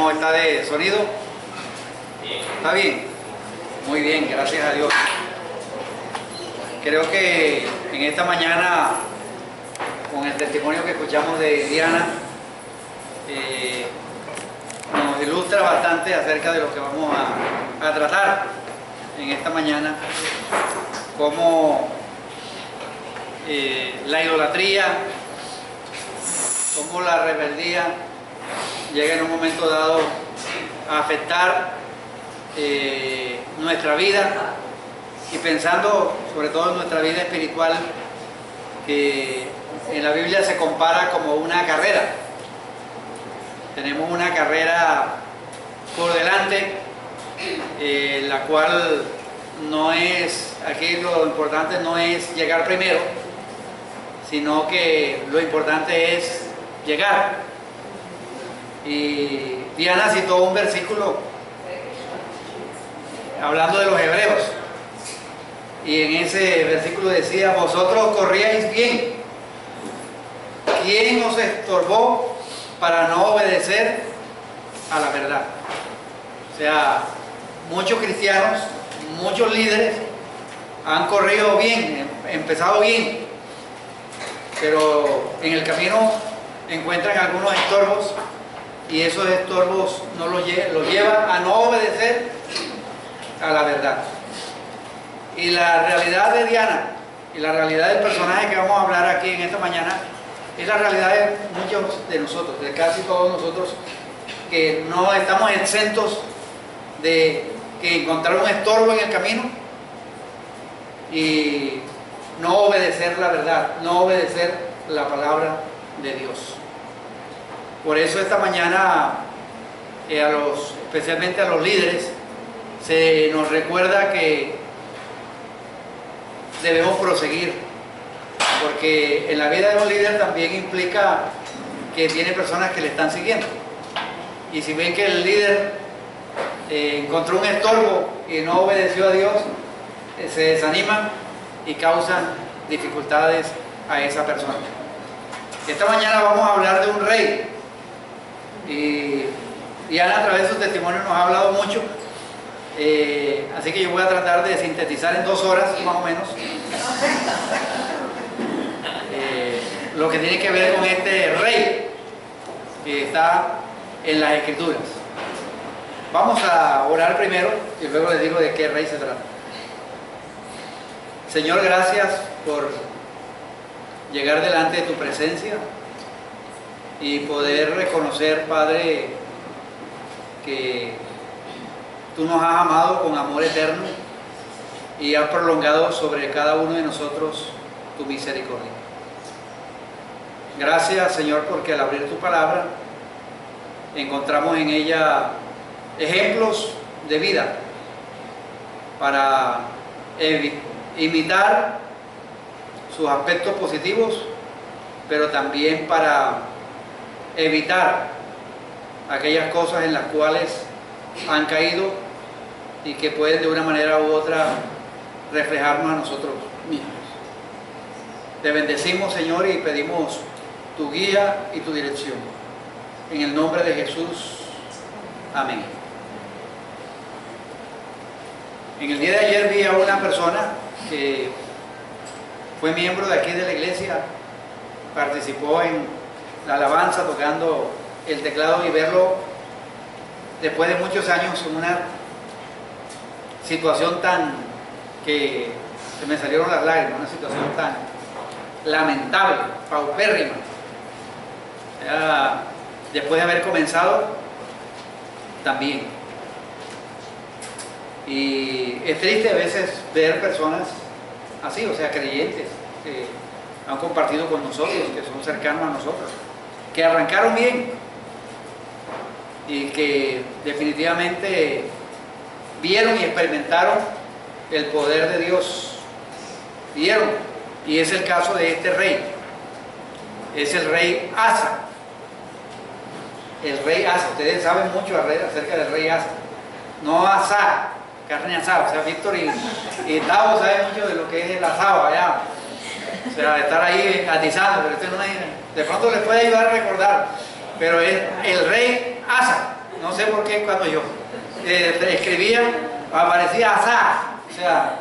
¿Cómo está de sonido? ¿Está bien? Muy bien, gracias a Dios. Creo que en esta mañana, con el testimonio que escuchamos de Diana, nos ilustra bastante acerca de lo que vamos a tratar en esta mañana, cómo la idolatría, cómo la rebeldía llega en un momento dado a afectar nuestra vida, y pensando sobre todo en nuestra vida espiritual, que en la Biblia se compara como una carrera. Tenemos una carrera por delante, la cual no es, aquí lo importante no es llegar primero, sino que lo importante es llegar. Y Diana citó un versículo hablando de los hebreos, y en ese versículo decía: vosotros corríais bien, ¿quién os estorbó para no obedecer a la verdad? O sea, muchos cristianos, muchos líderes han corrido bien, empezado bien, pero en el camino encuentran algunos estorbos, y esos estorbos no los llevan a no obedecer a la verdad. Y la realidad de Diana y la realidad del personaje que vamos a hablar aquí en esta mañana es la realidad de muchos de nosotros, de casi todos nosotros, que no estamos exentos de que encontrar un estorbo en el camino y no obedecer la verdad, no obedecer la palabra de Dios. Por eso esta mañana, especialmente a los líderes, se nos recuerda que debemos proseguir, porque en la vida de un líder también implica que tiene personas que le están siguiendo, y si ven que el líder encontró un estorbo y no obedeció a Dios, se desaniman y causan dificultades a esa persona. Esta mañana vamos a hablar de un rey, y Diana a través de su testimonio nos ha hablado mucho, así que yo voy a tratar de sintetizar en 2 horas más o menos lo que tiene que ver con este rey que está en las Escrituras. Vamos a orar primero y luego les digo de qué rey se trata. Señor, gracias por llegar delante de tu presencia y poder reconocer, Padre, que tú nos has amado con amor eterno y has prolongado sobre cada uno de nosotros tu misericordia. Gracias, Señor, porque al abrir tu palabra encontramos en ella ejemplos de vida para imitar sus aspectos positivos, pero también para evitar aquellas cosas en las cuales han caído y que pueden de una manera u otra reflejarnos a nosotros mismos. Te bendecimos, Señor, y pedimos tu guía y tu dirección. En el nombre de Jesús. Amén. En el día de ayer vi a una persona que fue miembro de aquí de la iglesia, participó en la alabanza tocando el teclado, y verlo después de muchos años en una situación tan que se me salieron las lágrimas, una situación tan lamentable, paupérrima, después de haber comenzado también. Y es triste a veces ver personas así, o sea, creyentes que han compartido con nosotros, que son cercanos a nosotros, que arrancaron bien y que definitivamente vieron y experimentaron el poder de Dios. Vieron, y es el caso de este rey. Es el rey Asa. El rey Asa, ustedes saben mucho acerca del rey Asa. No Asa, carne asada. O sea, Víctor y Tavo saben mucho de lo que es el asado allá. O sea, de estar ahí atizando, pero de pronto les puede ayudar a recordar. Pero es el rey Asa. No sé sé por qué cuando yo escribía, aparecía Asa, o sea,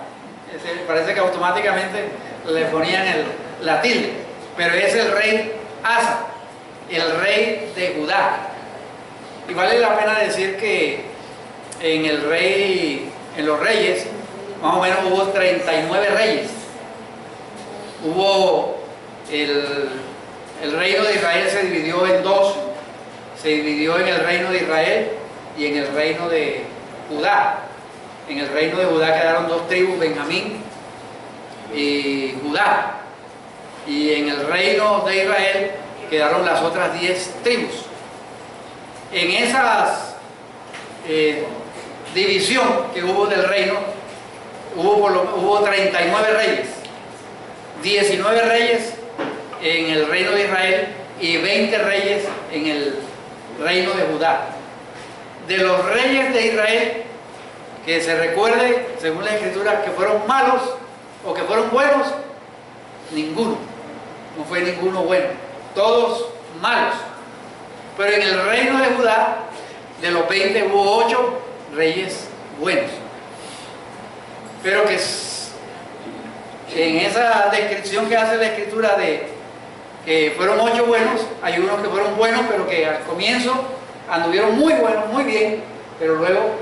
parece que automáticamente le ponían la tilde, pero es el rey Asa, el rey de Judá. Y vale la pena decir que en los reyes, más o menos hubo 39 reyes. Hubo el reino de Israel se dividió en dos, se dividió en el reino de Israel y en el reino de Judá. En el reino de Judá quedaron dos tribus, Benjamín y Judá. Y en el reino de Israel quedaron las otras 10 tribus. En esa división que hubo del reino, hubo 39 reyes, 19 reyes en el reino de Israel y 20 reyes en el reino de Judá. De los reyes de Israel, que se recuerde, según la Escritura, que fueron malos o que fueron buenos, ninguno. No fue ninguno bueno, todos malos. Pero en el reino de Judá, de los 20 hubo 8 reyes buenos. Pero que en esa descripción que hace la Escritura de que fueron 8 buenos, hay unos que fueron buenos, pero que al comienzo anduvieron muy buenos, muy bien, pero luego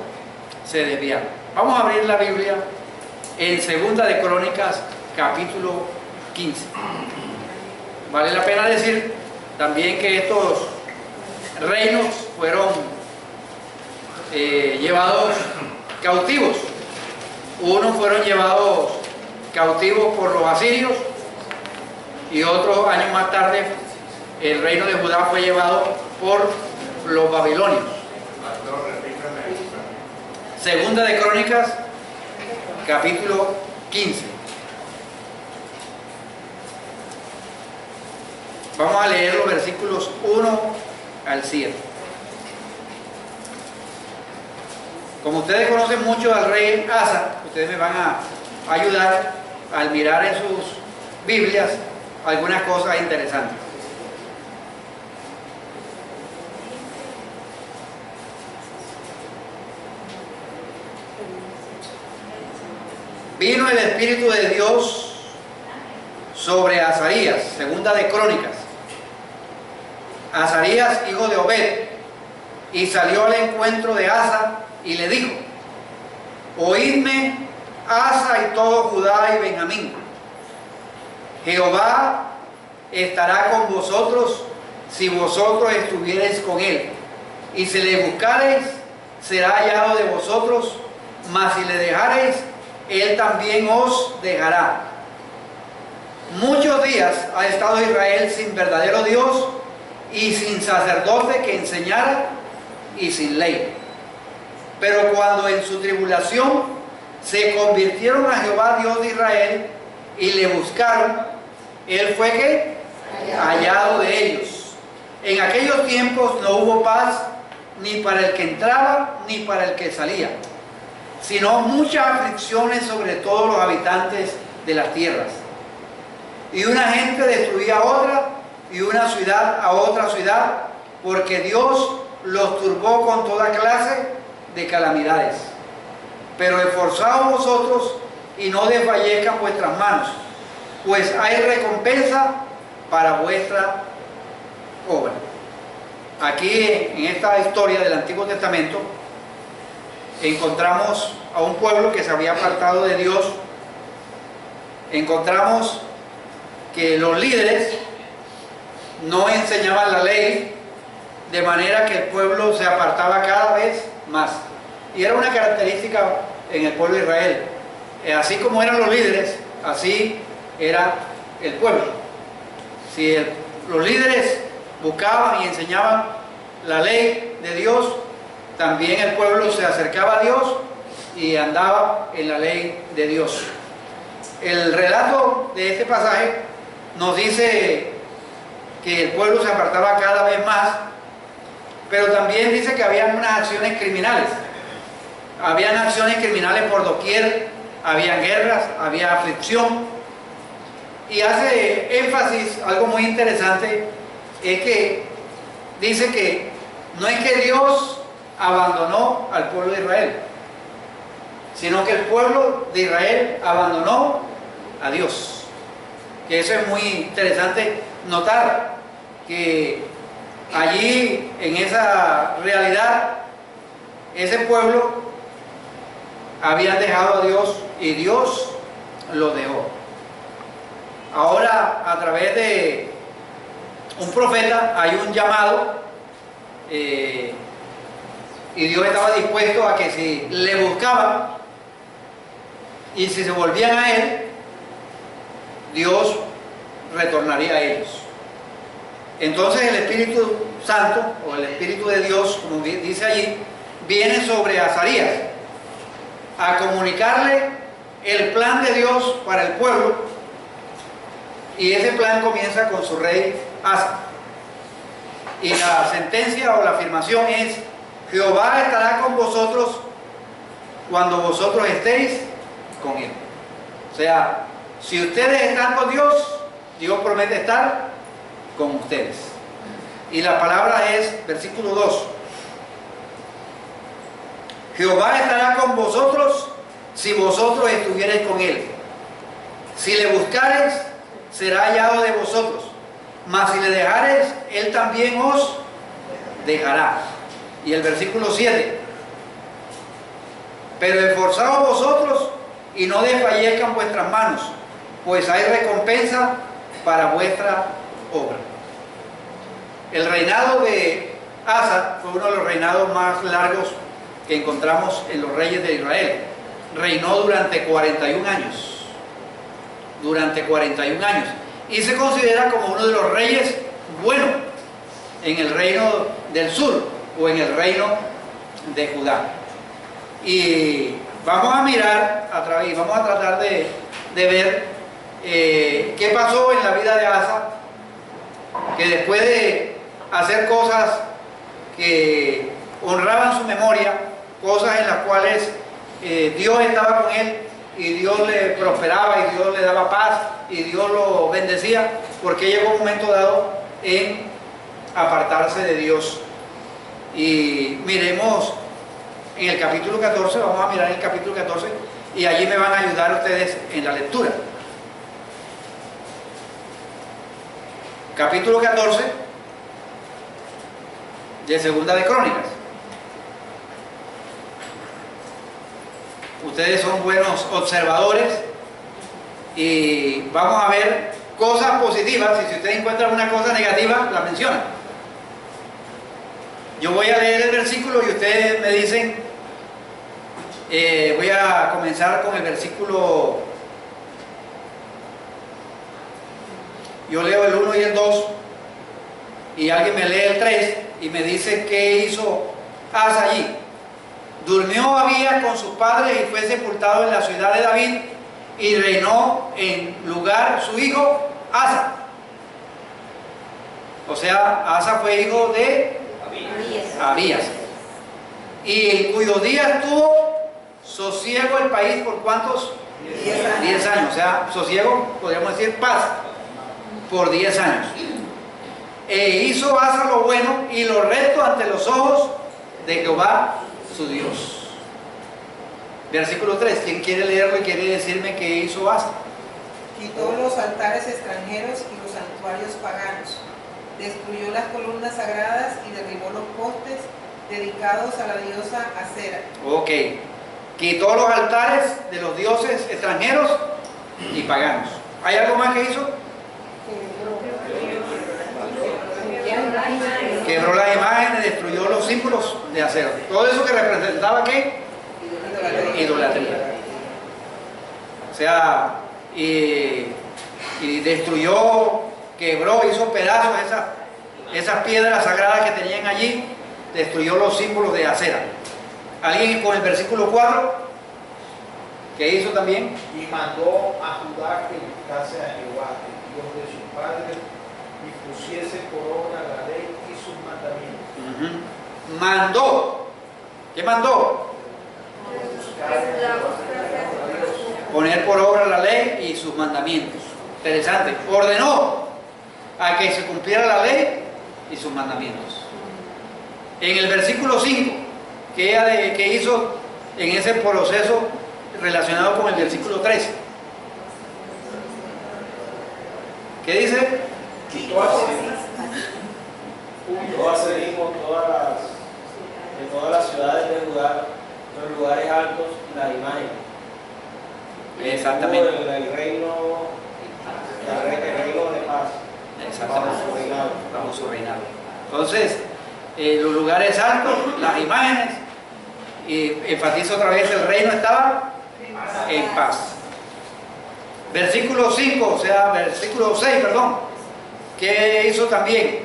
se desviaron. Vamos a abrir la Biblia en Segunda de Crónicas, capítulo 15. Vale la pena decir también que estos reinos fueron llevados cautivos. Unos fueron llevados cautivos por los asirios y otros años más tarde el reino de Judá fue llevado por los babilonios. Segunda de Crónicas, capítulo 15. Vamos a leer los versículos 1 al 7. Como ustedes conocen mucho al rey Asa, ustedes me van a ayudar al mirar en sus Biblias algunas cosas interesantes. Vino el Espíritu de Dios sobre Azarías, segunda de Crónicas. Azarías, hijo de Obed, y salió al encuentro de Asa y le dijo: oídme, Asa y todo Judá y Benjamín. Jehová estará con vosotros si vosotros estuviereis con él, y si le buscareis, será hallado de vosotros, mas si le dejareis, él también os dejará. Muchos días ha estado Israel sin verdadero Dios y sin sacerdote que enseñara y sin ley. Pero cuando en su tribulación se convirtieron a Jehová Dios de Israel y le buscaron, él fue ¿qué? Hallado de ellos. En aquellos tiempos no hubo paz ni para el que entraba ni para el que salía, sino muchas aflicciones sobre todos los habitantes de las tierras. Y una gente destruía a otra y una ciudad a otra ciudad, porque Dios los turbó con toda clase de calamidades. Pero esforzaos vosotros y no desfallezcan vuestras manos, pues hay recompensa para vuestra obra. Aquí en esta historia del Antiguo Testamento encontramos a un pueblo que se había apartado de Dios. Encontramos que los líderes no enseñaban la ley, de manera que el pueblo se apartaba cada vez más. Y era una característica en el pueblo de Israel. Así como eran los líderes, así era el pueblo. Si los líderes buscaban y enseñaban la ley de Dios, también el pueblo se acercaba a Dios y andaba en la ley de Dios. El relato de este pasaje nos dice que el pueblo se apartaba cada vez más, pero también dice que habían unas acciones criminales. Habían acciones criminales por doquier, habían guerras, había aflicción. Y hace énfasis, algo muy interesante, es que dice que no es que Dios abandonó al pueblo de Israel, sino que el pueblo de Israel abandonó a Dios. Que eso es muy interesante notar, que allí en esa realidad ese pueblo había dejado a Dios y Dios lo dejó. Ahora, a través de un profeta hay un llamado, y Dios estaba dispuesto a que si le buscaban y si se volvían a Él, Dios retornaría a ellos. Entonces el Espíritu Santo, o el Espíritu de Dios, como dice allí, viene sobre Azarías a comunicarle el plan de Dios para el pueblo, y ese plan comienza con su rey Asa. Y la sentencia o la afirmación es: Jehová estará con vosotros cuando vosotros estéis con Él. O sea, si ustedes están con Dios, Dios promete estar con ustedes. Y la palabra es, versículo 2: Jehová estará con vosotros si vosotros estuviereis con Él. Si le buscareis, será hallado de vosotros. Mas si le dejareis, Él también os dejará. Y el versículo 7: Pero esforzaos vosotros y no desfallezcan vuestras manos, pues hay recompensa para vuestra obra. El reinado de Asa fue uno de los reinados más largos que encontramos en los reyes de Israel. Reinó durante 41 años. Durante 41 años. Y se considera como uno de los reyes buenos en el reino del sur, o en el reino de Judá. Y vamos a mirar a través, vamos a tratar de ver qué pasó en la vida de Asa, que después de hacer cosas que honraban su memoria, cosas en las cuales Dios estaba con él, y Dios le prosperaba, y Dios le daba paz, y Dios lo bendecía, porque llegó un momento dado en apartarse de Dios. Y miremos en el capítulo 14, vamos a mirar el capítulo 14, y allí me van a ayudar ustedes en la lectura. Capítulo 14 de Segunda de Crónicas. Ustedes son buenos observadores y vamos a ver cosas positivas, y si ustedes encuentran una cosa negativa, la mencionan. Yo voy a leer el versículo y ustedes me dicen, voy a comenzar con el versículo, yo leo el 1 y el 2, y alguien me lee el 3 y me dice qué hizo Asa allí. Durmió Abías con sus padres y fue sepultado en la ciudad de David, y reinó en lugar su hijo Asa. O sea, Asa fue hijo de Abías, y en cuyos días tuvo sosiego el país por ¿cuántos? 10 años. O sea, sosiego, podríamos decir paz, por 10 años. E hizo Asa lo bueno y lo recto ante los ojos de Jehová su Dios. Versículo 3, ¿quién quiere leerlo y quiere decirme qué hizo Asa? Quitó los altares extranjeros y los santuarios paganos, destruyó las columnas sagradas y derribó los postes dedicados a la diosa Acera. Ok, quitó los altares de los dioses extranjeros y paganos. ¿Hay algo más que hizo? Quebró las imágenes, destruyó los símbolos de acero. Todo eso que representaba ¿qué? Idolatría. O sea, y destruyó, quebró, hizo pedazos esas piedras sagradas que tenían allí, destruyó los símbolos de acera. ¿Alguien con el versículo 4? ¿Qué hizo también? Y mandó a Judá que buscase a Jehová, el Dios de sus padres, y pusiese por obra la ley y sus mandamientos. Mandó. ¿Qué mandó? Poner por obra la ley y sus mandamientos. Interesante. Ordenó a que se cumpliera la ley y sus mandamientos. En el versículo 5, ¿Qué hizo en ese proceso relacionado con el versículo 13? ¿Qué dice? Quitó asimismo de todas las ciudades de Judá, los lugares altos y las imágenes. Exactamente. El reino de paz. Exactamente. Bajo su reinado. Bajo su reinado. Entonces, los lugares altos, las imágenes, y enfatizo otra vez, el reino estaba en paz. Versículo 5, o sea, versículo 6, perdón. ¿Qué hizo también?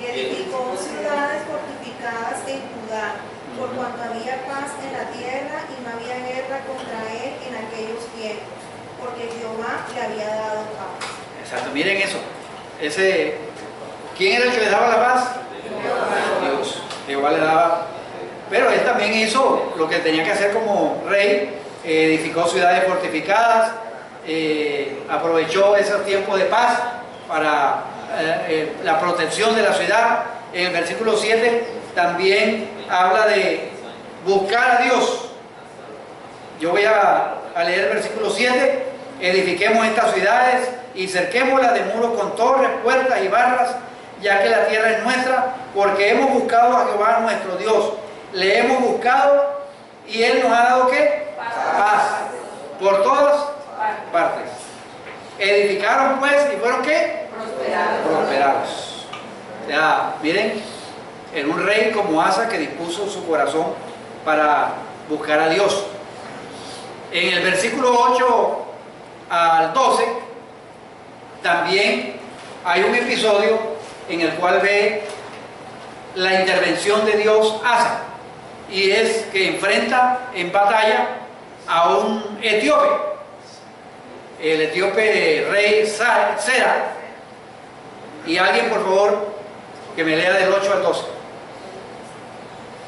Y edificó ciudades fortificadas en Judá, por cuanto había paz en la tierra y no había guerra contra él en aquellos tiempos, porque Jehová le había dado paz. Exacto, miren eso. ¿Quién era el que le daba la paz? Dios. Jehová le daba. Pero él también hizo lo que tenía que hacer como rey, edificó ciudades fortificadas, aprovechó esos tiempos de paz para la protección de la ciudad. En el versículo 7 también habla de buscar a Dios. Yo voy a leer el versículo 7. Edifiquemos estas ciudades y cerquémoslas de muros con torres, puertas y barras, ya que la tierra es nuestra, porque hemos buscado a Jehová nuestro Dios. Le hemos buscado y Él nos ha dado ¿qué? Paz. Por todas partes. Edificaron pues y fueron ¿qué? Prosperados. O sea, miren, en un rey como Asa que dispuso su corazón para buscar a Dios. En el versículo 8 al 12 también hay un episodio en el cual ve la intervención de Dios Asa, y es que enfrenta en batalla a un etíope, el etíope rey Sera. Y alguien por favor que me lea del 8 al 12.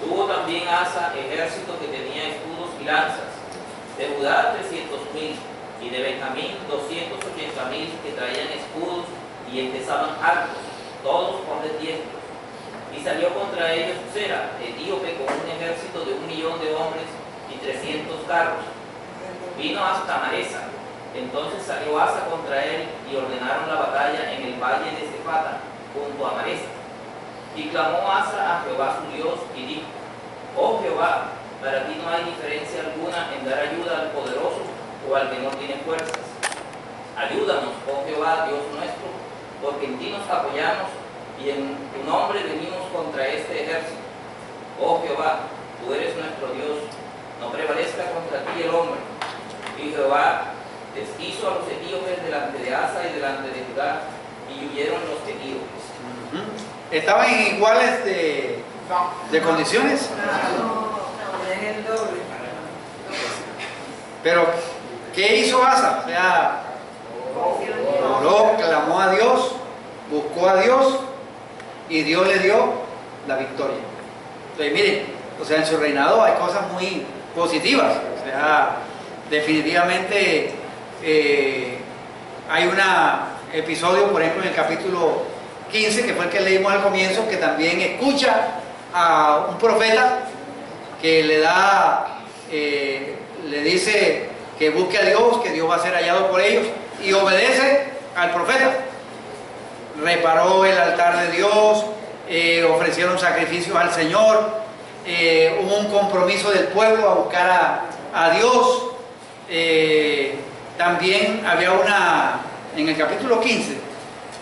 Tuvo también Asa ejército que tenía escudos y lanzas, de Judá 300.000 y de Benjamín 280.000 que traían escudos y empezaban altos, todos por de diestros. Y salió contra ellos Sera, etíope, con un ejército de 1.000.000 de hombres y 300 carros. Vino hasta Maresa. Entonces salió Asa contra él y ordenaron la batalla en el valle de Cefata, junto a Maresa. Y clamó Asa a Jehová su Dios y dijo: Oh Jehová, para ti no hay diferencia alguna en dar ayuda al poderoso o al que no tiene fuerzas. Ayúdanos, oh Jehová, Dios nuestro, porque en ti nos apoyamos y en tu nombre venimos contra este ejército. Oh Jehová, tú eres nuestro Dios, no prevalezca contra ti el hombre. Y Jehová deshizo a los etíopes delante de Asa y delante de Judá, y huyeron los etíopes. ¿Estaban en iguales de condiciones? No, es el doble. Pero, ¿qué hizo Asa? O sea, oró, clamó a Dios, buscó a Dios, y Dios le dio la victoria. Entonces, miren, o sea, en su reinado hay cosas muy positivas. O sea, definitivamente hay un episodio, por ejemplo, en el capítulo 15, que fue el que leímos al comienzo, que también escucha a un profeta que le dice que busque a Dios, que Dios va a ser hallado por ellos, y obedece al profeta. Reparó el altar de Dios, ofrecieron sacrificios al Señor, hubo un compromiso del pueblo a buscar a Dios. También había en el capítulo 15,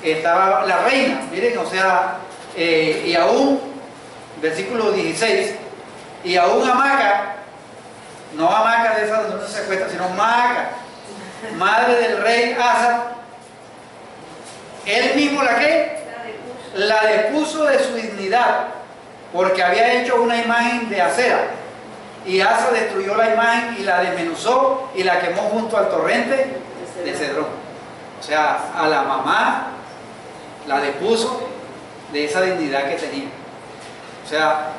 estaba la reina, miren, o sea, y aún, versículo 16, y aún Amaca, no Amaca de esa donde se acuesta, sino Maaca, madre del rey Asa, él mismo la depuso de su dignidad, porque había hecho una imagen de acera, y Asa destruyó la imagen y la desmenuzó y la quemó junto al torrente de Cedrón. O sea, a la mamá la depuso de esa dignidad que tenía. O sea,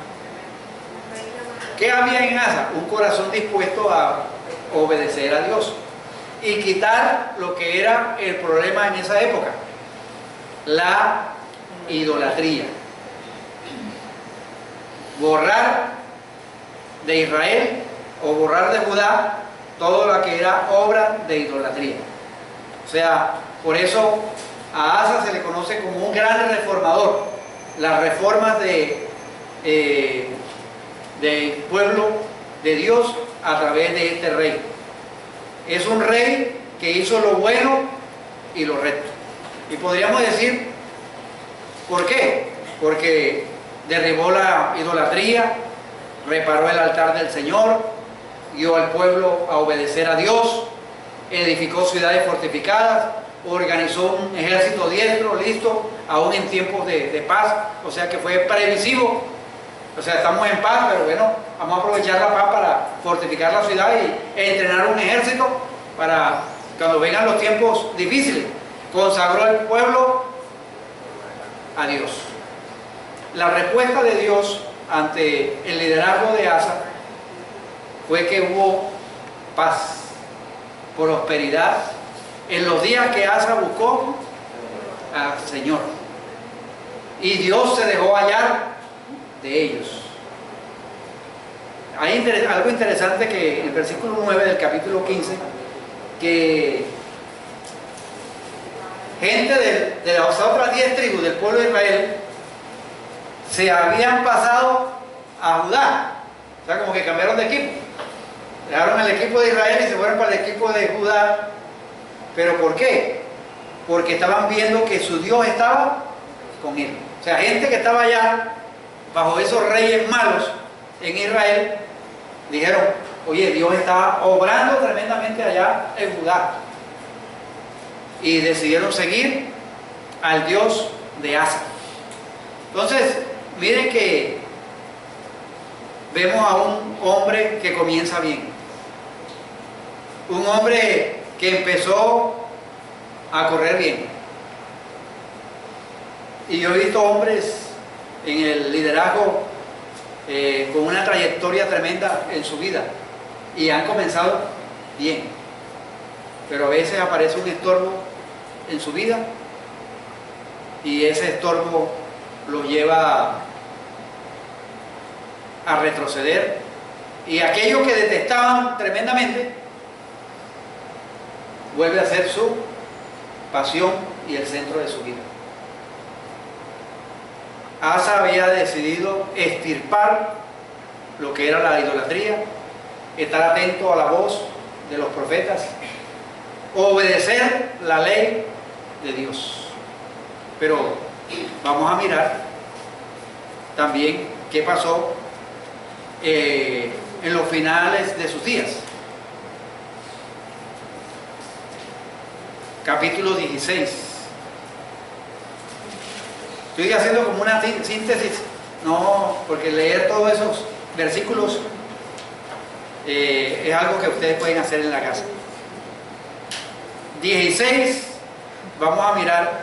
¿qué había en Asa? Un corazón dispuesto a obedecer a Dios y quitar lo que era el problema en esa época: la idolatría. Borrar de Israel o borrar de Judá todo lo que era obra de idolatría. O sea, por eso a Asa se le conoce como un gran reformador. Las reformas del pueblo de Dios a través de este rey. Es un rey que hizo lo bueno y lo recto. Y podríamos decir, ¿por qué? Porque derribó la idolatría, reparó el altar del Señor, guió al pueblo a obedecer a Dios, edificó ciudades fortificadas, organizó un ejército diestro, listo, aún en tiempos de paz, o sea que fue previsivo. O sea, estamos en paz, pero bueno, vamos a aprovechar la paz para fortificar la ciudad y entrenar un ejército para cuando vengan los tiempos difíciles. Consagró al pueblo a Dios. La respuesta de Dios ante el liderazgo de Asa fue que hubo paz, prosperidad, en los días que Asa buscó al Señor. Y Dios se dejó hallar de ellos. Hay algo interesante que en el versículo 9 del capítulo 15, que gente de las otras 10 tribus del pueblo de Israel se habían pasado a Judá. O sea, como que cambiaron de equipo. Dejaron el equipo de Israel y se fueron para el equipo de Judá. ¿Pero por qué? Porque estaban viendo que su Dios estaba con él. O sea, gente que estaba allá bajo esos reyes malos en Israel, dijeron, oye, Dios está obrando tremendamente allá en Judá. Y decidieron seguir al Dios de Asa. Entonces, miren que vemos a un hombre que comienza bien. Un hombre que empezó a correr bien. Y yo he visto hombres en el liderazgo con una trayectoria tremenda en su vida y han comenzado bien, pero a veces aparece un estorbo en su vida y ese estorbo lo lleva a retroceder, y aquello que detestaban tremendamente vuelve a ser su pasión y el centro de su vida. Asa había decidido extirpar lo que era la idolatría, estar atento a la voz de los profetas, obedecer la ley de Dios. Pero vamos a mirar también qué pasó en los finales de sus días. Capítulo 16. Estoy haciendo como una síntesis, no, porque leer todos esos versículos es algo que ustedes pueden hacer en la casa. 16, vamos a mirar,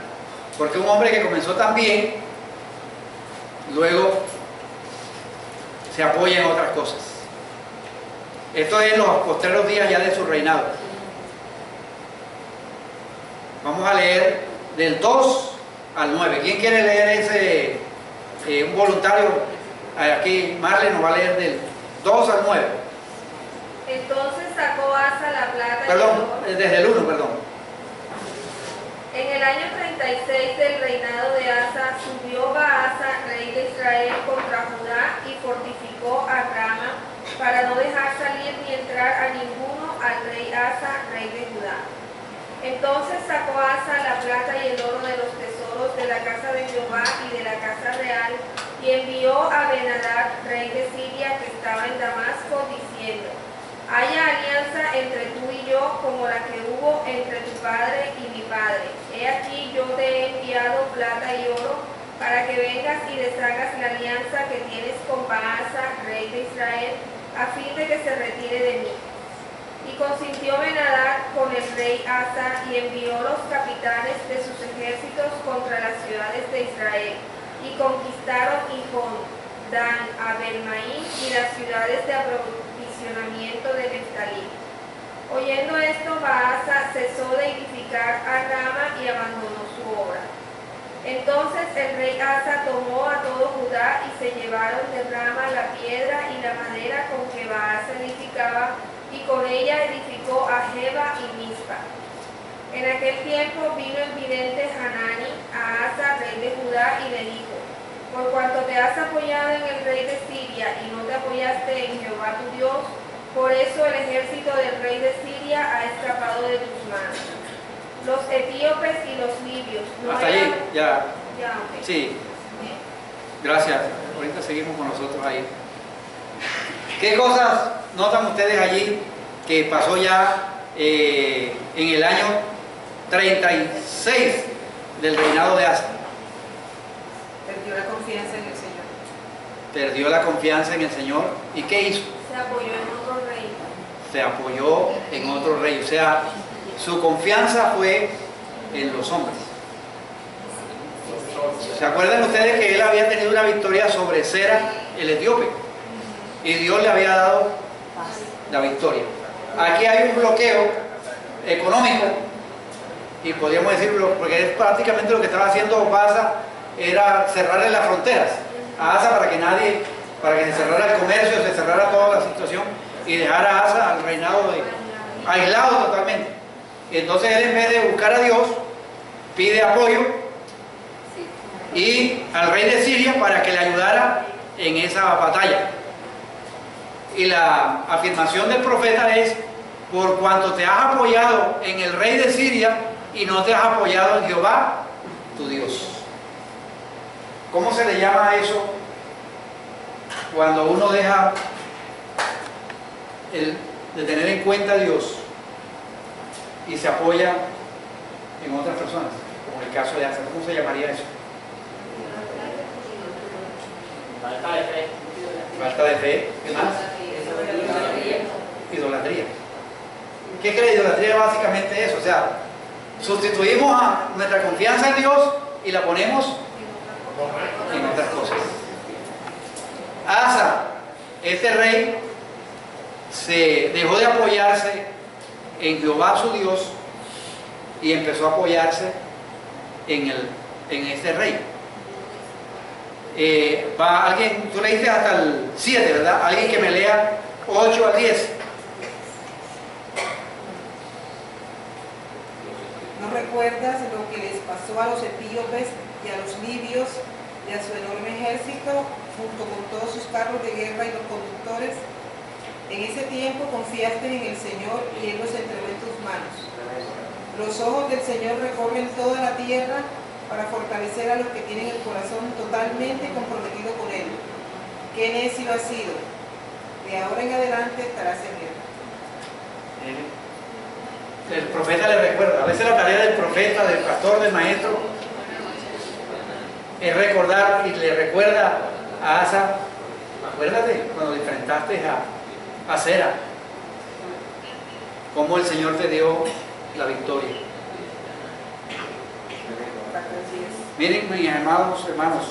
porque un hombre que comenzó tan bien, luego se apoya en otras cosas. Esto es los postreros días ya de su reinado. Vamos a leer del 2 al 9. ¿Quién quiere leer ese? Un voluntario. Aquí Marlene nos va a leer del 2 al 9. Entonces sacó Asa la plata y Perdón, el oro. desde el 1, perdón. En el año 36 del reinado de Asa, subió Baasa, rey de Israel, contra Judá y fortificó a Rama para no dejar salir ni entrar a ninguno al rey Asa, rey de Judá. Entonces sacó Asa la plata y el oro de los tesoros de la casa de Jehová y de la casa real, y envió a Ben-Hadad, rey de Siria, que estaba en Damasco, diciendo: haya alianza entre tú y yo como la que hubo entre tu padre y mi padre. He aquí yo te he enviado plata y oro para que vengas y deshagas la alianza que tienes con Baasa, rey de Israel, a fin de que se retire de mí. Y consintió Ben-Hadad con el rey Asa y envió los capitanes de sus ejércitos contra las ciudades de Israel, y conquistaron Gijón, Dan, Abel-Maim y las ciudades de aprovisionamiento de Neftalí. Oyendo esto, Baasa cesó de edificar a Rama y abandonó su obra. Entonces el rey Asa tomó a todo Judá y se llevaron de Rama la piedra y la madera con que con ella edificó a Jeba y Mizpa. En aquel tiempo vino el vidente Hanani a Asa, rey de Judá, y le dijo: por cuanto te has apoyado en el rey de Siria y no te apoyaste en Jehová tu Dios, por eso el ejército del rey de Siria ha escapado de tus manos. Los etíopes y los libios no Hasta allí, hayan- ya. Ya, ok. Sí, gracias. Ahorita seguimos con nosotros ahí. ¿Qué cosas notan ustedes allí que pasó ya en el año 36 del reinado de Asa? Perdió la confianza en el Señor. Perdió la confianza en el Señor. ¿Y qué hizo? Se apoyó en otro rey. Se apoyó en otro rey. O sea, su confianza fue en los hombres. ¿Se acuerdan ustedes que él había tenido una victoria sobre Sera, el etíope? Y Dios le había dado la victoria. Aquí hay un bloqueo económico, y podríamos decirlo, porque es prácticamente lo que estaba haciendo Asa, era cerrarle las fronteras a Asa para que se cerrara el comercio, se cerrara toda la situación y dejara a Asa al reinado aislado totalmente. Y entonces él, en vez de buscar a Dios, pide apoyo y al rey de Siria para que le ayudara en esa batalla. Y la afirmación del profeta es: por cuanto te has apoyado en el rey de Siria y no te has apoyado en Jehová, tu Dios. ¿Cómo se le llama a eso cuando uno deja de tener en cuenta a Dios y se apoya en otras personas? Como en el caso de Asa, ¿cómo se llamaría eso? Falta de fe. Falta de fe. ¿Qué más? Idolatría. ¿Qué es que la idolatría? Básicamente eso, o sea, sustituimos a nuestra confianza en Dios y la ponemos en otras cosas. Asa, este rey, se dejó de apoyarse en Jehová su Dios y empezó a apoyarse en este rey. Alguien, tú leíste hasta el 7, ¿verdad? Alguien que me lea 8 al 10. ¿No recuerdas lo que les pasó a los etíopes y a los libios y a su enorme ejército, junto con todos sus carros de guerra y los conductores? En ese tiempo confiaste en el Señor y Él los entregó en tus manos. Los ojos del Señor recorren toda la tierra para fortalecer a los que tienen el corazón totalmente comprometido con Él. Qué necio has sido. De ahora en adelante estarás en Él. El profeta le recuerda. A veces la tarea del profeta, del pastor, del maestro, es recordar, y le recuerda a Asa: acuérdate cuando te enfrentaste a Sera, cómo el Señor te dio la victoria. Miren, mis amados hermanos,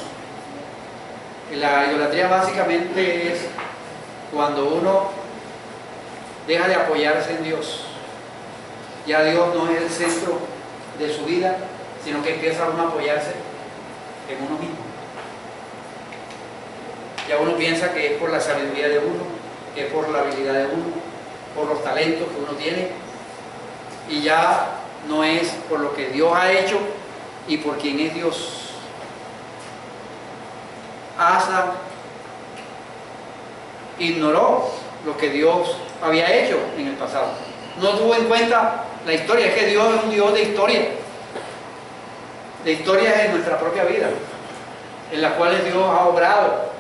la idolatría básicamente es cuando uno deja de apoyarse en Dios. Ya Dios no es el centro de su vida, sino que empieza uno a apoyarse en uno mismo. Ya uno piensa que es por la sabiduría de uno, que es por la habilidad de uno, por los talentos que uno tiene, y ya no es por lo que Dios ha hecho y por quien es Dios. Asa ignoró lo que Dios había hecho en el pasado. No tuvo en cuenta la historia. Es que Dios es un Dios de historia. De historias en nuestra propia vida, en las cuales Dios ha obrado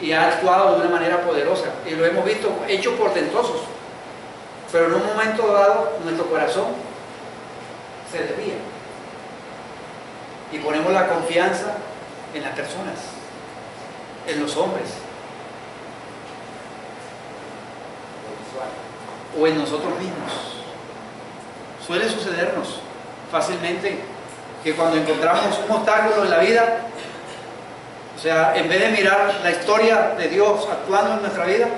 y ha actuado de una manera poderosa. Y lo hemos visto hechos portentosos. Pero en un momento dado, nuestro corazón se desvía. Y ponemos la confianza en las personas, en los hombres, o en nosotros mismos. Suele sucedernos fácilmente que cuando encontramos un obstáculo en la vida, o sea, en vez de mirar la historia de Dios actuando en nuestra vida,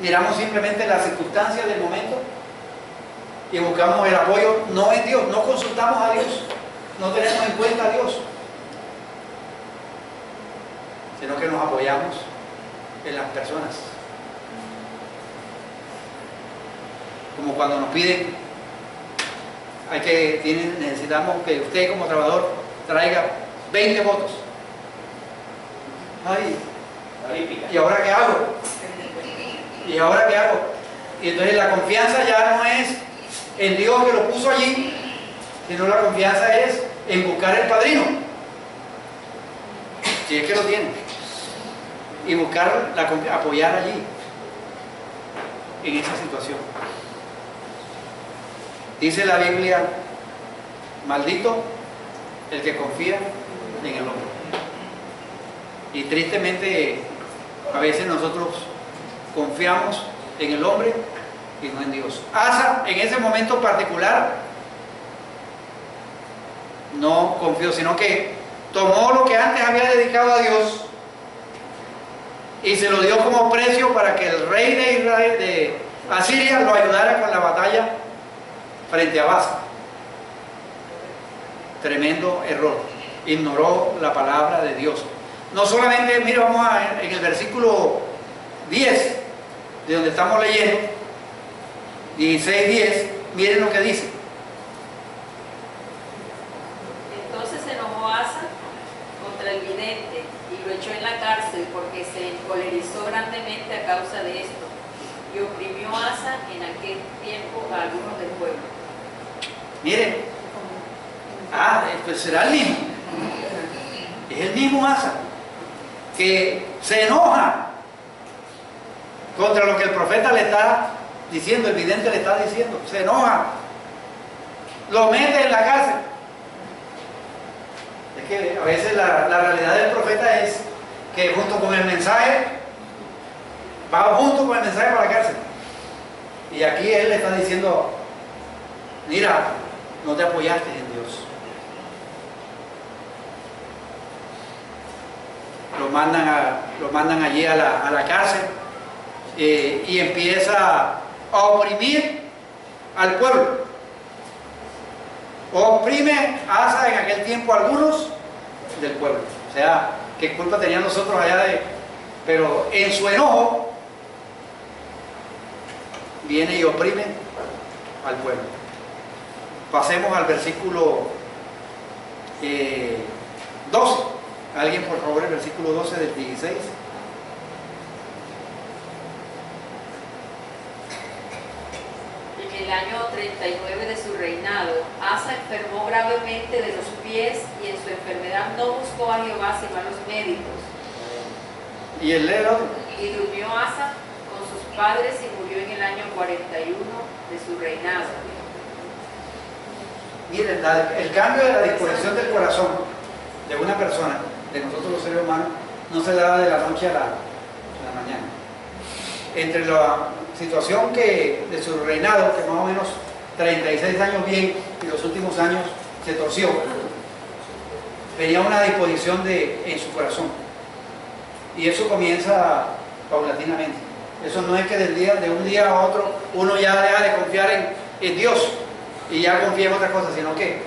miramos simplemente las circunstancias del momento y buscamos el apoyo no en Dios, no consultamos a Dios, no tenemos en cuenta a Dios, sino que nos apoyamos en las personas. Como cuando nos piden, necesitamos que usted como trabajador traiga 20 votos. Ay, ¿y ahora qué hago? ¿Y ahora qué hago? Y entonces la confianza ya no es en Dios que lo puso allí, sino la confianza es en buscar el padrino, si es que lo tiene, y buscar apoyar allí, en esa situación. Dice la Biblia, maldito el que confía en el hombre. Y tristemente a veces nosotros confiamos en el hombre y no en Dios. Asa en ese momento particular no confió, sino que tomó lo que antes había dedicado a Dios y se lo dio como precio para que el rey de Israel, de Asiria, lo ayudara con la batalla frente a Baasa. Tremendo error. Ignoró la palabra de Dios. No solamente, mire, vamos en el versículo 10, de donde estamos leyendo, 16:10, miren lo que dice. Entonces se enojó Asa contra el vidente y lo echó en la cárcel porque se encolerizó grandemente a causa de esto, y oprimió Asa en aquel tiempo a algunos del pueblo. Miren, pues será el mismo. Es el mismo Asa que se enoja contra lo que el profeta le está diciendo, el vidente le está diciendo, se enoja, lo mete en la cárcel. Es que a veces la realidad del profeta es que junto con el mensaje, va junto con el mensaje para la cárcel. Y aquí él le está diciendo, mira, no te apoyaste en Dios. Lo mandan allí a la cárcel y empieza a oprimir al pueblo. Oprime Asa en aquel tiempo a algunos del pueblo. O sea, ¿qué culpa tenían nosotros allá pero en su enojo viene y oprime al pueblo. Pasemos al versículo 12. Alguien, por favor, el versículo 12 del 16. En el año 39 de su reinado, Asa enfermó gravemente de los pies y en su enfermedad no buscó a Jehová sino a los médicos. Y el otro. Y durmió Asa con sus padres y murió en el año 41 de su reinado. Miren, el cambio de la disposición del corazón de una persona, de nosotros los seres humanos, no se da de la noche a la mañana. Entre la situación de su reinado, que más o menos 36 años bien, y los últimos años se torció, tenía una disposición en su corazón. Y eso comienza paulatinamente. Eso no es que de un día a otro uno ya deja de confiar en Dios y ya confía en otras cosas, sino que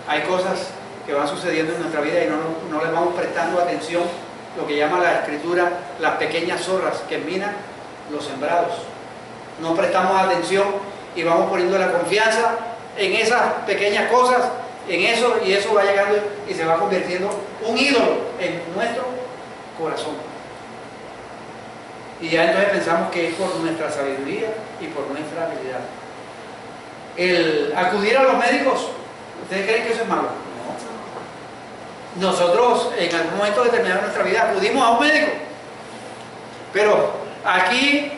hay cosas que van sucediendo en nuestra vida y no les vamos prestando atención, lo que llama la Escritura las pequeñas zorras que minan los sembrados. No prestamos atención y vamos poniendo la confianza en esas pequeñas cosas, en eso, y eso va llegando y se va convirtiendo un ídolo en nuestro corazón. Y ya entonces pensamos que es por nuestra sabiduría y por nuestra habilidad. El acudir a los médicos, ¿ustedes creen que eso es malo? No. Nosotros en algún momento determinado de nuestra vida acudimos a un médico, pero aquí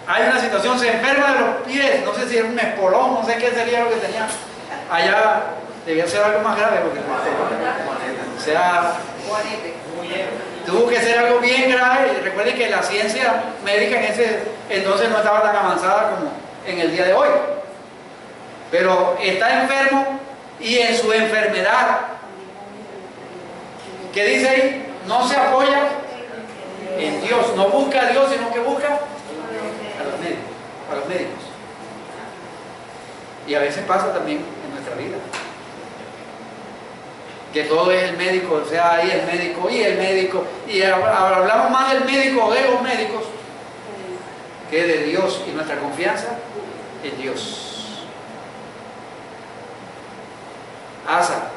hay una situación, se enferma de los pies, no sé si era un espolón, no sé qué sería lo que tenía. Allá debía ser algo más grave, porque o sea, tuvo que ser algo bien grave. Recuerden que la ciencia médica en ese entonces no estaba tan avanzada como en el día de hoy, pero está enfermo y en su enfermedad, ¿qué dice ahí? No se apoya en Dios, no busca a Dios, sino que busca a los médicos. Y a veces pasa también en nuestra vida, que todo es el médico, o sea, ahí el médico, y hablamos más del médico o de los médicos que es de Dios y nuestra confianza en Dios. Asa,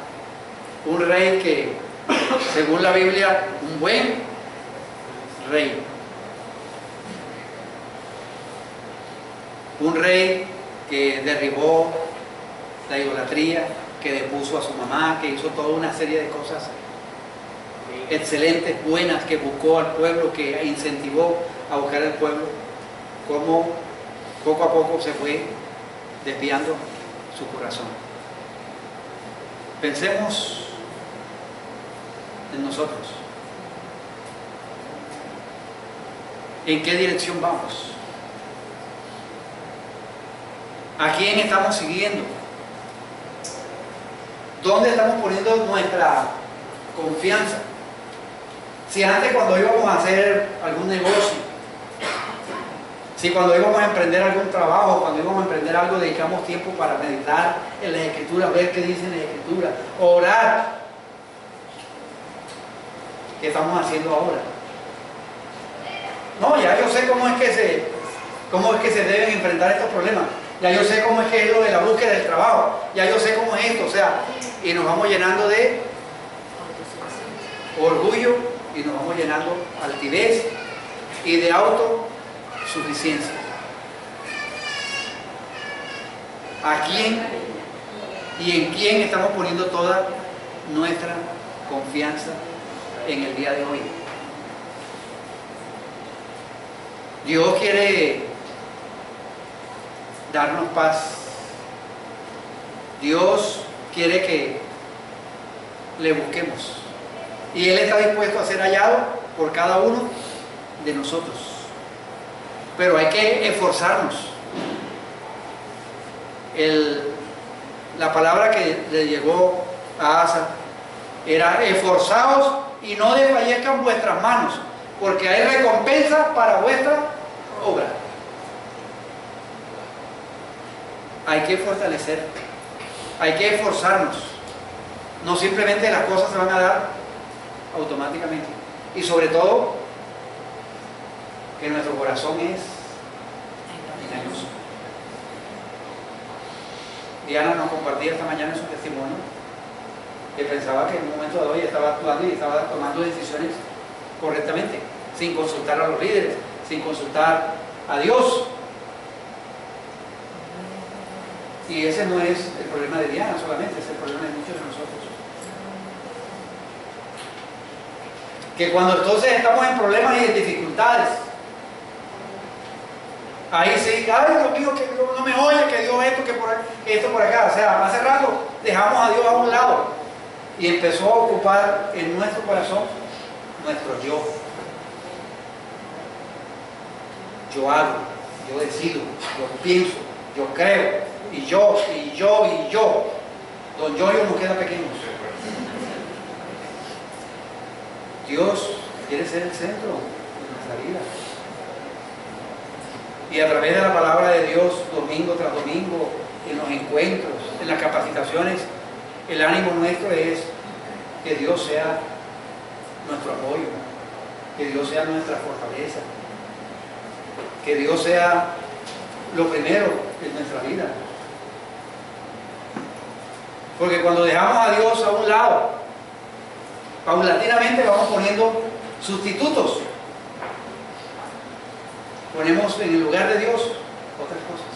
un rey que, según la Biblia, un buen rey. Un rey que derribó la idolatría, que depuso a su mamá, que hizo toda una serie de cosas excelentes, buenas, que buscó al pueblo, que incentivó a buscar al pueblo, como poco a poco se fue desviando su corazón. Pensemos en nosotros. ¿En qué dirección vamos? ¿A quién estamos siguiendo? ¿Dónde estamos poniendo nuestra confianza? Si antes, cuando íbamos a hacer algún negocio, si cuando íbamos a emprender algún trabajo, cuando íbamos a emprender algo, dedicamos tiempo para meditar en las Escrituras, ver qué dicen las Escrituras, orar. ¿Qué estamos haciendo ahora? No, ya yo sé cómo es que se deben enfrentar estos problemas. Ya yo sé cómo es que es lo de la búsqueda del trabajo. Ya yo sé cómo es esto. O sea, y nos vamos llenando de orgullo y nos vamos llenando de altivez y de autosuficiencia. ¿A quién y en quién estamos poniendo toda nuestra confianza en el día de hoy? Dios quiere darnos paz. Dios quiere que le busquemos. Y Él está dispuesto a ser hallado por cada uno de nosotros. Pero hay que esforzarnos. La palabra que le llegó a Asa era: esforzaos y no desfallezcan vuestras manos, porque hay recompensa para vuestra obra. Hay que fortalecer, hay que esforzarnos. No simplemente las cosas se van a dar automáticamente. Y sobre todo, que nuestro corazón es engañoso. Diana nos compartía esta mañana en su testimonio que pensaba que en un momento dado ella estaba actuando y estaba tomando decisiones correctamente, sin consultar a los líderes, sin consultar a Dios. Y ese no es el problema de Diana solamente, es el problema de muchos de nosotros. Que cuando entonces estamos en problemas y en dificultades, ahí sí, ay Dios mío, que Dios no me oye, que Dios esto por acá. O sea, hace rato dejamos a Dios a un lado y empezó a ocupar en nuestro corazón nuestro yo. Yo hago, yo decido, yo pienso, yo creo, y yo. Don Yoyo nos queda pequeño. Dios quiere ser el centro de nuestra vida. Y a través de la palabra de Dios, domingo tras domingo, en los encuentros, en las capacitaciones, el ánimo nuestro es que Dios sea nuestro apoyo, que Dios sea nuestra fortaleza, que Dios sea lo primero en nuestra vida. Porque cuando dejamos a Dios a un lado, paulatinamente vamos poniendo sustitutos. Ponemos en el lugar de Dios otras cosas.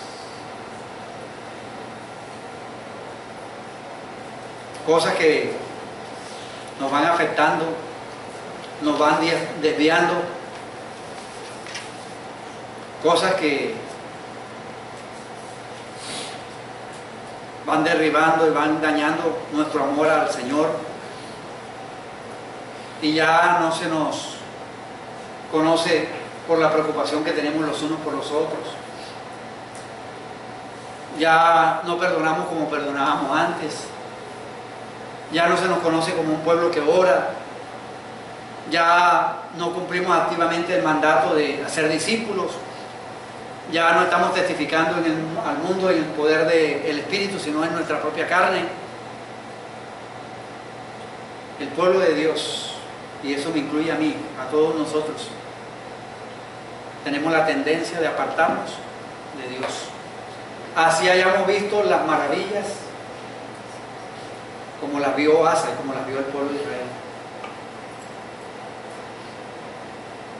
Cosas que nos van afectando, nos van desviando. Cosas que van derribando y van dañando nuestro amor al Señor. Y ya no se nos conoce por la preocupación que tenemos los unos por los otros. Ya no perdonamos como perdonábamos antes. Ya no se nos conoce como un pueblo que ora. Ya no cumplimos activamente el mandato de hacer discípulos. Ya no estamos testificando al mundo en el poder del Espíritu, sino en nuestra propia carne. El pueblo de Dios, y eso me incluye a mí, a todos nosotros, tenemos la tendencia de apartarnos de Dios. Así hayamos visto las maravillas como las vio Asa y como las vio el pueblo de Israel.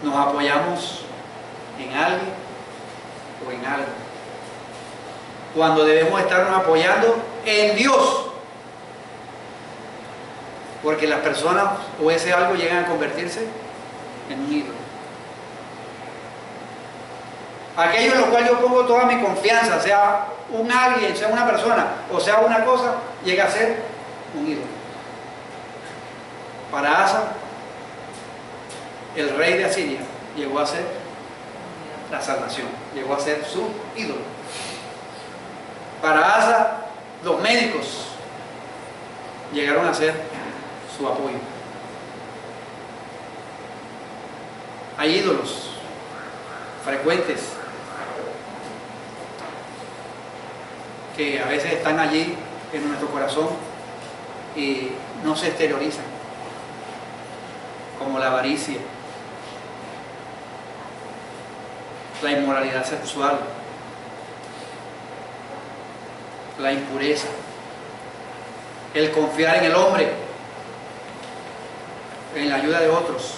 Nos apoyamos en alguien o en algo, cuando debemos estarnos apoyando en Dios, porque las personas o ese algo llegan a convertirse en un ídolo. Aquello en lo cual yo pongo toda mi confianza, sea un alguien, sea una persona o sea una cosa, llega a ser un ídolo. Para Asa, el rey de Asiria llegó a ser la salvación, llegó a ser su ídolo. Para Asa, los médicos llegaron a ser su apoyo. Hay ídolos frecuentes que a veces están allí en nuestro corazón y no se exteriorizan, como la avaricia, la inmoralidad sexual, la impureza, el confiar en el hombre, en la ayuda de otros,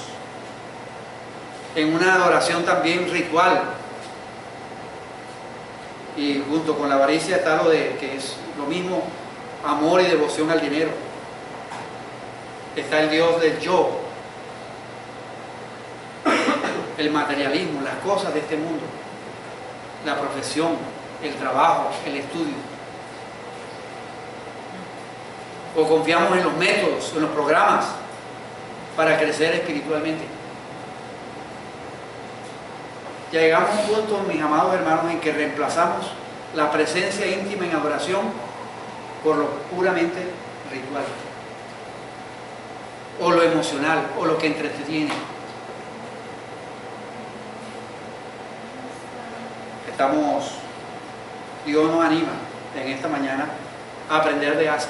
en una adoración también ritual. Y junto con la avaricia está lo de que es lo mismo, amor y devoción al dinero. Está el Dios del yo, el materialismo, las cosas de este mundo, la profesión, el trabajo, el estudio. O confiamos en los métodos, en los programas para crecer espiritualmente. Ya llegamos a un punto, mis amados hermanos, en que reemplazamos la presencia íntima en adoración por lo puramente ritual, o lo emocional, o lo que entretiene. Dios nos anima en esta mañana a aprender de Asa.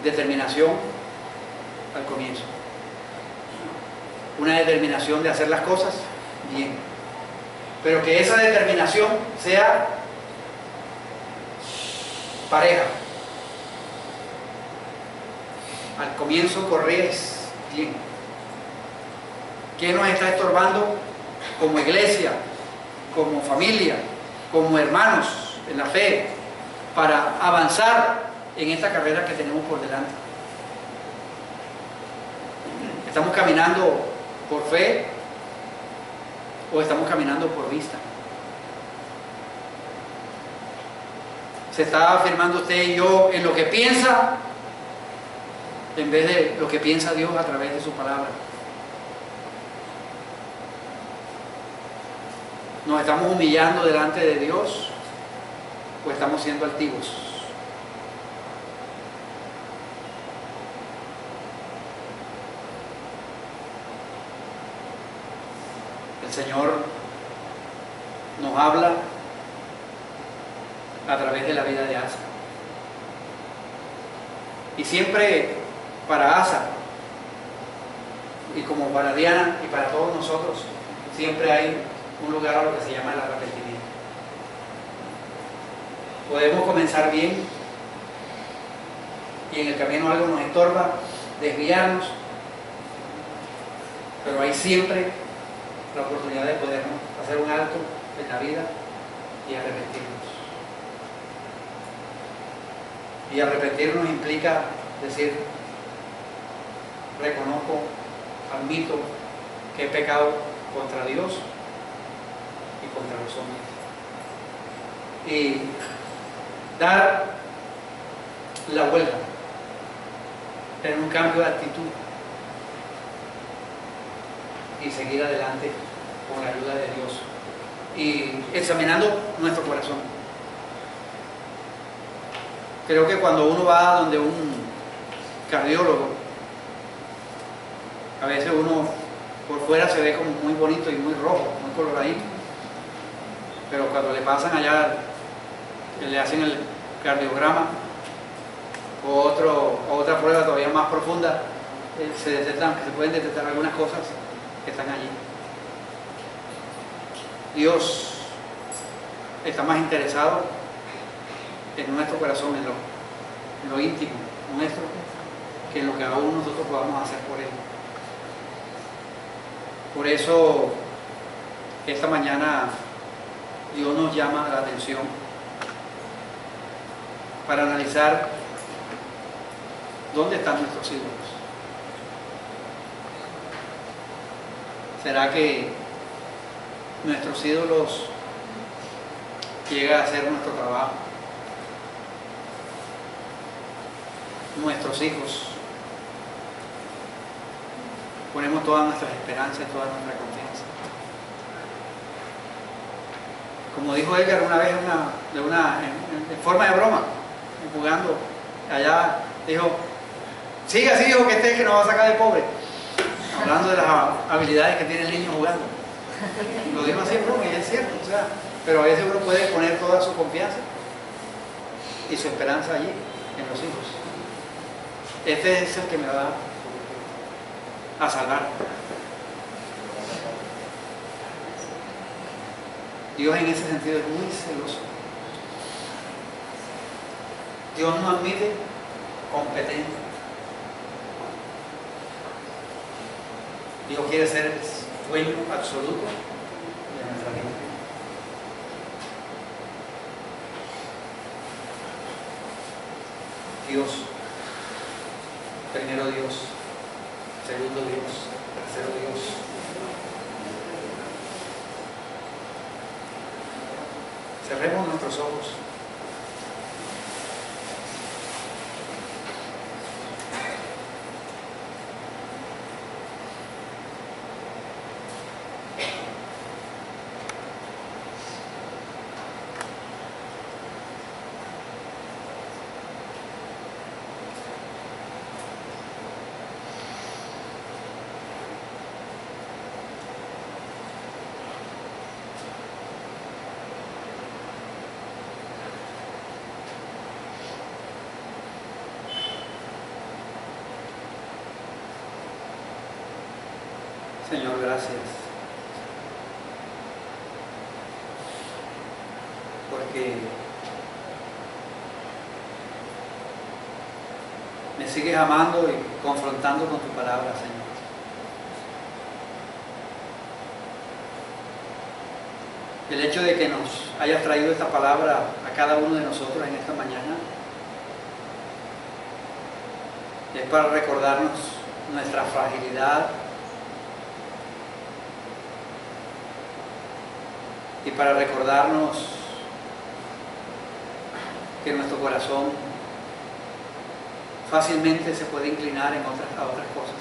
Determinación al comienzo. Una determinación de hacer las cosas bien. Pero que esa determinación sea pareja. Al comienzo corrías bien. ¿Qué nos está estorbando como iglesia, como familia, como hermanos en la fe, para avanzar en esta carrera que tenemos por delante? ¿Estamos caminando por fe o estamos caminando por vista? ¿Se está afirmando usted y yo en lo que piensa en vez de lo que piensa Dios a través de su palabra? ¿Nos estamos humillando delante de Dios o estamos siendo altivos? El Señor nos habla a través de la vida de Asa. Y siempre para Asa, y como para Diana y para todos nosotros, siempre hay un lugar a lo que se llama el arrepentimiento. Podemos comenzar bien y en el camino algo nos estorba, desviarnos, pero hay siempre la oportunidad de poder hacer un alto en la vida y arrepentirnos. Y arrepentirnos implica decir: reconozco, admito que he pecado contra Dios y contra los hombres. Y dar la vuelta, tener un cambio de actitud y seguir adelante con la ayuda de Dios y examinando nuestro corazón. Creo que cuando uno va donde un cardiólogo, a veces uno por fuera se ve como muy bonito y muy rojo, muy coloradito, pero cuando le pasan allá, que le hacen el cardiograma o otra prueba todavía más profunda, se pueden detectar algunas cosas que están allí. Dios está más interesado en nuestro corazón, en lo íntimo nuestro, que en lo que aún nosotros podamos hacer por Él. Por eso, esta mañana Dios nos llama la atención para analizar dónde están nuestros ídolos. ¿Será que nuestros ídolos llegan a ser nuestro trabajo? Nuestros hijos. Ponemos todas nuestras esperanzas, toda nuestra confianza. Como dijo Edgar una vez en forma de broma, jugando allá, dijo, sigue así, hijo, que que nos va a sacar de pobre. Hablando de las habilidades que tiene el niño jugando. Lo dijo así en broma y es cierto, o sea, pero a veces uno puede poner toda su confianza y su esperanza allí, en los hijos. Este es el que me va a salvar. Dios en ese sentido es muy celoso. Dios no admite competencia. Dios quiere ser el dueño absoluto de nuestra vida. Dios, primero Dios, segundo Dios, tercero Dios. Cerremos nuestros ojos. Señor, gracias, porque me sigues amando y confrontando con tu palabra, Señor. El hecho de que nos hayas traído esta palabra a cada uno de nosotros en esta mañana es para recordarnos nuestra fragilidad y para recordarnos que nuestro corazón fácilmente se puede inclinar a otras cosas.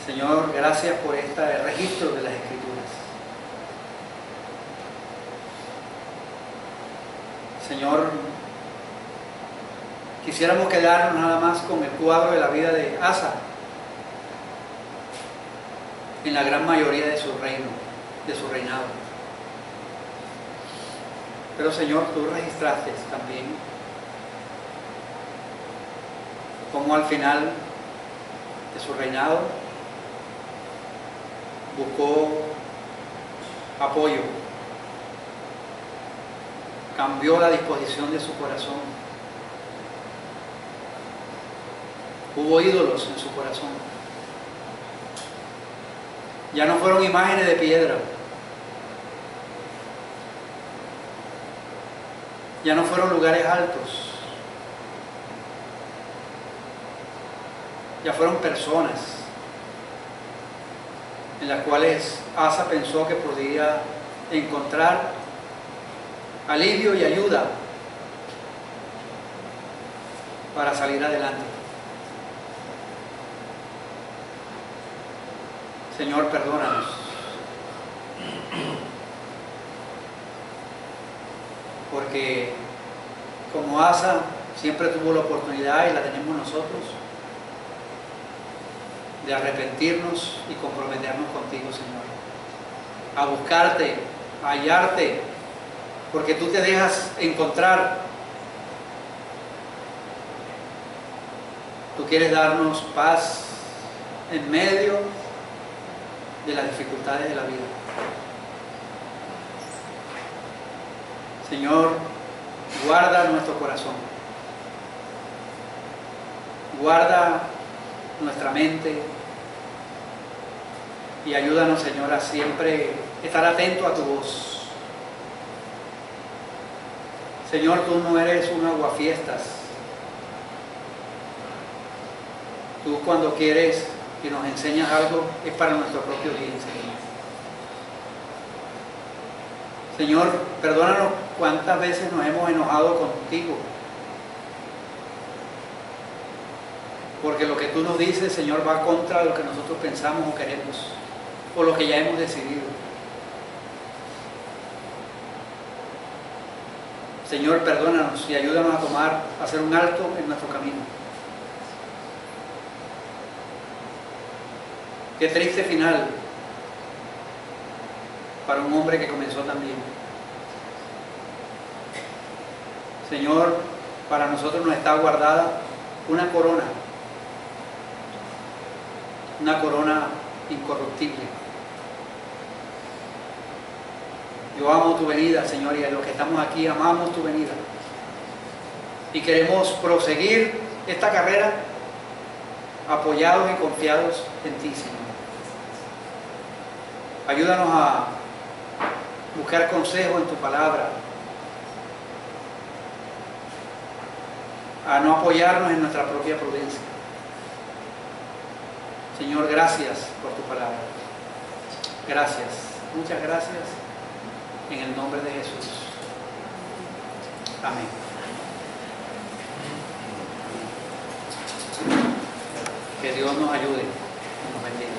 Señor, gracias por este registro de las Escrituras. Señor, quisiéramos quedarnos nada más con el cuadro de la vida de Asa, en la gran mayoría de su reino, de su reinado. Pero Señor, tú registraste también cómo al final de su reinado buscó apoyo, cambió la disposición de su corazón. Hubo ídolos en su corazón. Ya no fueron imágenes de piedra. Ya no fueron lugares altos. Ya fueron personas en las cuales Asa pensó que podía encontrar alivio y ayuda para salir adelante. Señor, perdónanos. Porque como Asa siempre tuvo la oportunidad, y la tenemos nosotros, de arrepentirnos y comprometernos contigo, Señor. A buscarte, a hallarte, porque tú te dejas encontrar. Tú quieres darnos paz en medio de las dificultades de la vida. Señor, guarda nuestro corazón, guarda nuestra mente y ayúdanos, Señor, a siempre estar atento a tu voz. Señor, tú no eres un aguafiestas. Tú cuando quieres y nos enseñas algo es para nuestro propio bien, Señor. Señor, perdónanos cuántas veces nos hemos enojado contigo. Porque lo que tú nos dices, Señor, va contra lo que nosotros pensamos o queremos, o lo que ya hemos decidido. Señor, perdónanos y ayúdanos a hacer un alto en nuestro camino. Qué triste final para un hombre que comenzó tan bien. Señor, para nosotros nos está guardada una corona incorruptible. Yo amo tu venida, Señor, y a los que estamos aquí amamos tu venida. Y queremos proseguir esta carrera apoyados y confiados en ti, Señor. Ayúdanos a buscar consejo en tu palabra, a no apoyarnos en nuestra propia prudencia. Señor, gracias por tu palabra. Gracias, muchas gracias, en el nombre de Jesús. Amén. Que Dios nos ayude y nos bendiga.